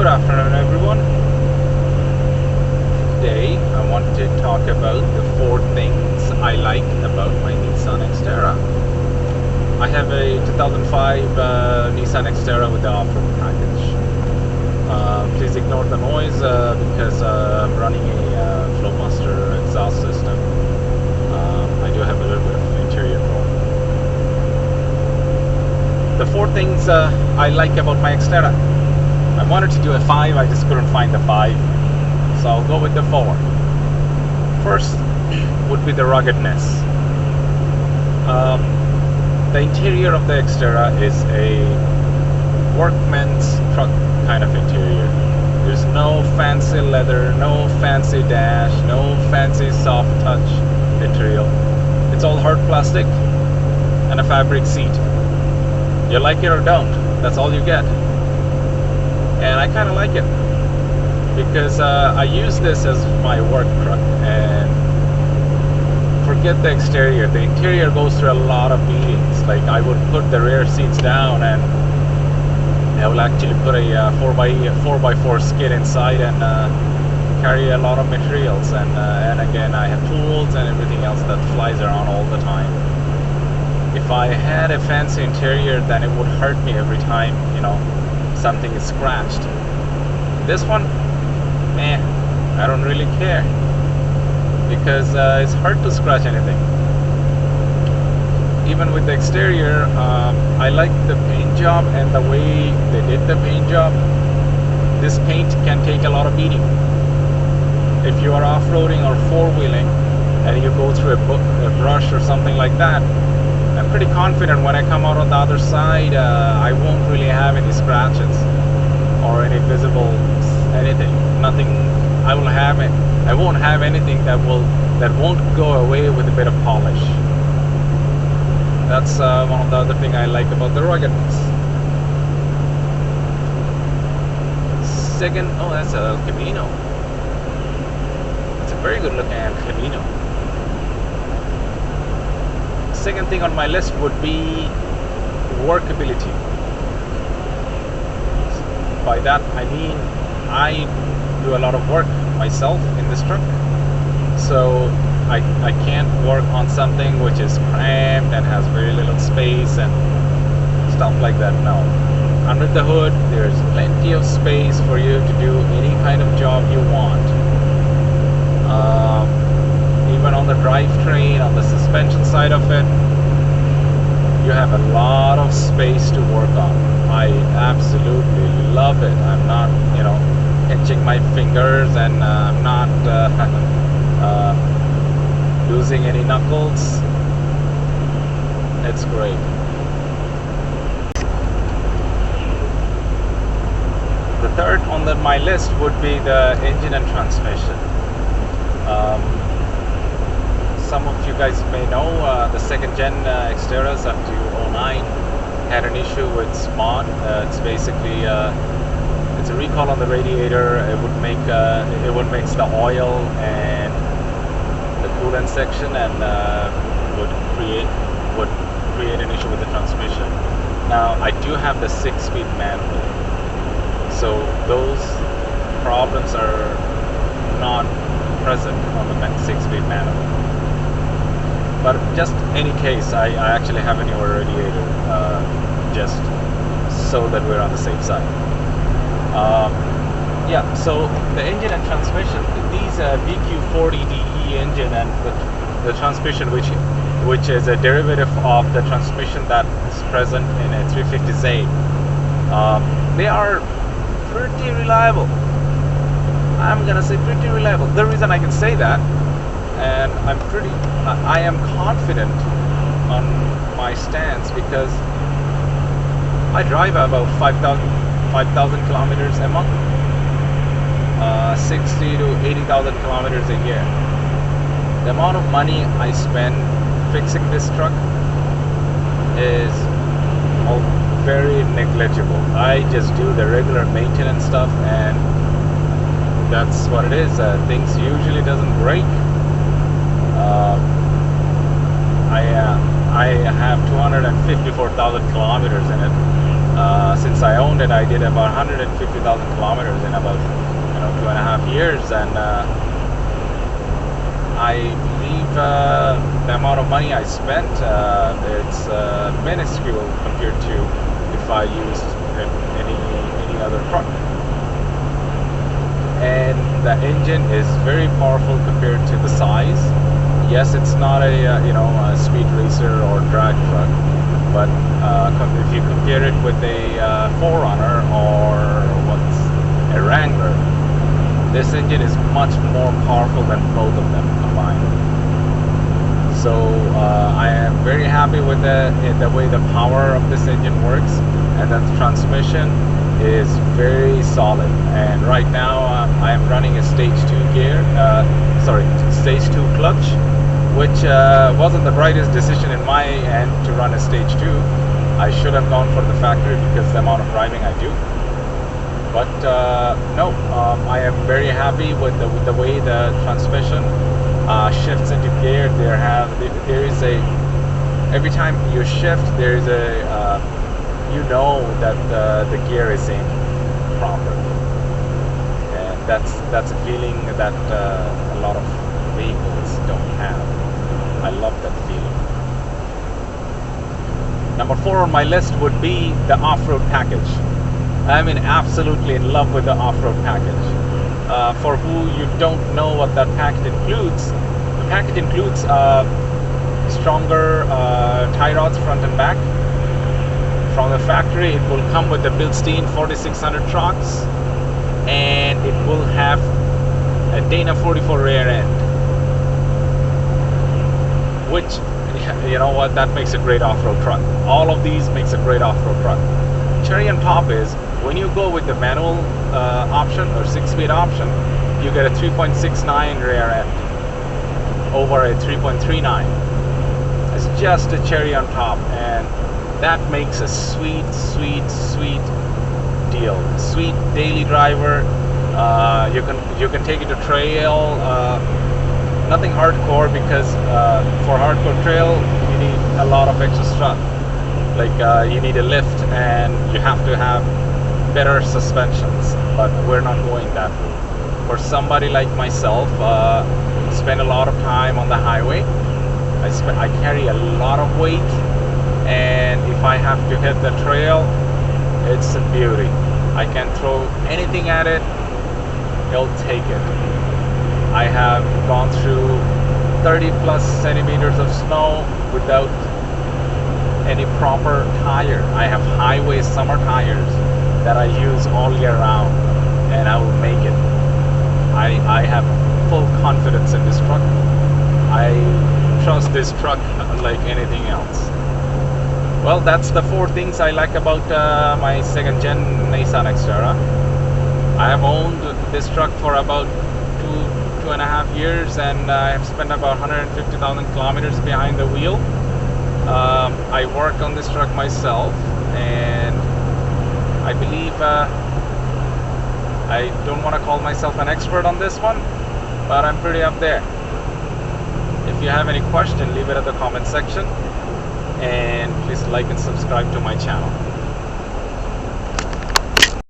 Good afternoon, everyone. Today I want to talk about the 4 things I like about my Nissan Xterra. I have a 2005 Nissan Xterra with the off-road package. Please ignore the noise because I'm running a Flowmaster exhaust system. I do have a little bit of interior problem. The 4 things I like about my Xterra. I wanted to do a 5, I just couldn't find the 5, so I'll go with the 4. First would be the ruggedness. The interior of the Xterra is a workman's truck kind of interior. There's no fancy leather, no fancy dash, no fancy soft touch material. It's all hard plastic and a fabric seat. You like it or don't, that's all you get. And I kind of like it because I use this as my work truck, and forget the exterior. The interior goes through a lot of beatings. Like, I would put the rear seats down and I will actually put a 4x4 skid inside and carry a lot of materials, and again I have tools and everything else that flies around all the time. If I had a fancy interior, then it would hurt me every time, you know, something is scratched. This one, I don't really care because it's hard to scratch anything. Even with the exterior, I like the paint job and the way they did the paint job. This paint can take a lot of beating. If you are off-roading or four-wheeling and you go through a brush or something like that, I'm pretty confident when I come out on the other side, I won't really have any scratches or any visible anything. Nothing. I won't have anything that won't go away with a bit of polish. That's one of the other thing I like about the ruggedness. Second, that's a Camino. It's a very good looking Camino. Second thing on my list would be workability. By that I mean I do a lot of work myself in this truck, so I can't work on something which is cramped and has very little space and stuff like that. No, under the hood there's plenty of space for you to do any kind of job you want. Even on the drivetrain, on the suspension side of it, you have a lot of space to work on. I absolutely love it. I'm not, pinching my fingers, and I'm not losing any knuckles. It's great. The third on my list would be the engine and transmission. Some of you guys may know the second gen Xterras up to 09 had an issue with SMOD. It's basically it's a recall on the radiator. It would mix the oil and the coolant section, and would create an issue with the transmission. Now I do have the 6-speed manual, so those problems are not present on the 6-speed manual. But just any case, I actually have a newer radiator, just so that we're on the safe side. So the engine and transmission, these VQ40DE engine and the transmission, which is a derivative of the transmission that is present in a 350Z, they are pretty reliable. I'm gonna say pretty reliable. The reason I can say that, and I am confident on my stance, because I drive about 5,000 kilometers a month, 60 to 80,000 kilometers a year. The amount of money I spend fixing this truck is very negligible. I just do the regular maintenance stuff, and that's what it is. Things usually doesn't break. I have 254,000 kilometers in it, Since I owned it, I did about 150,000 kilometers in about 2.5 years, and I believe the amount of money I spent, it's minuscule compared to if I used any other truck. And the engine is very powerful compared to the size. Yes, it's not a speed racer or drag truck, but if you compare it with a 4Runner or what's a Wrangler, this engine is much more powerful than both of them combined. So I am very happy with the way the power of this engine works, and the transmission is very solid. And right now I am running a stage 2 stage 2 clutch, which wasn't the brightest decision in my end to run a stage 2. I should have gone for the factory because the amount of driving I do. But no, I am very happy with the way the transmission shifts into gear. There is every time you shift, there is that the gear is in proper, and that's a feeling that a lot of vehicles don't have. I love that feeling. Number 4 on my list would be the off-road package. I'm absolutely in love with the off-road package. For who you don't know what that package includes, the package includes stronger tie rods front and back. From the factory, it will come with the Bilstein 4600 trucks, and it will have a Dana 44 rear end, which, you know what, that makes a great off-road truck. All of these makes a great off-road truck. Cherry on top is when you go with the manual option or 6-speed option, you get a 3.69 rear end over a 3.39. It's just a cherry on top, and that makes a sweet deal. Sweet daily driver. You can take it to trail. Nothing hardcore, because for hardcore trail you need a lot of extra stuff. Like you need a lift, and you have to have better suspensions. But we're not going that route. For somebody like myself, spend a lot of time on the highway. I carry a lot of weight, and if I have to hit the trail, it's a beauty. I can throw anything at it, it'll take it. I have gone through 30 plus centimeters of snow without any proper tire. I have highway summer tires that I use all year round, and I will make it. I have full confidence in this truck. I trust this truck like anything else. Well, that's the 4 things I like about my 2nd gen Nissan Xterra. I have owned this truck for about 2.5 years, and I have spent about 150,000 kilometers behind the wheel. I work on this truck myself, and I believe I don't want to call myself an expert on this one, but I'm pretty up there. If you have any question, leave it at the comment section, and please like and subscribe to my channel.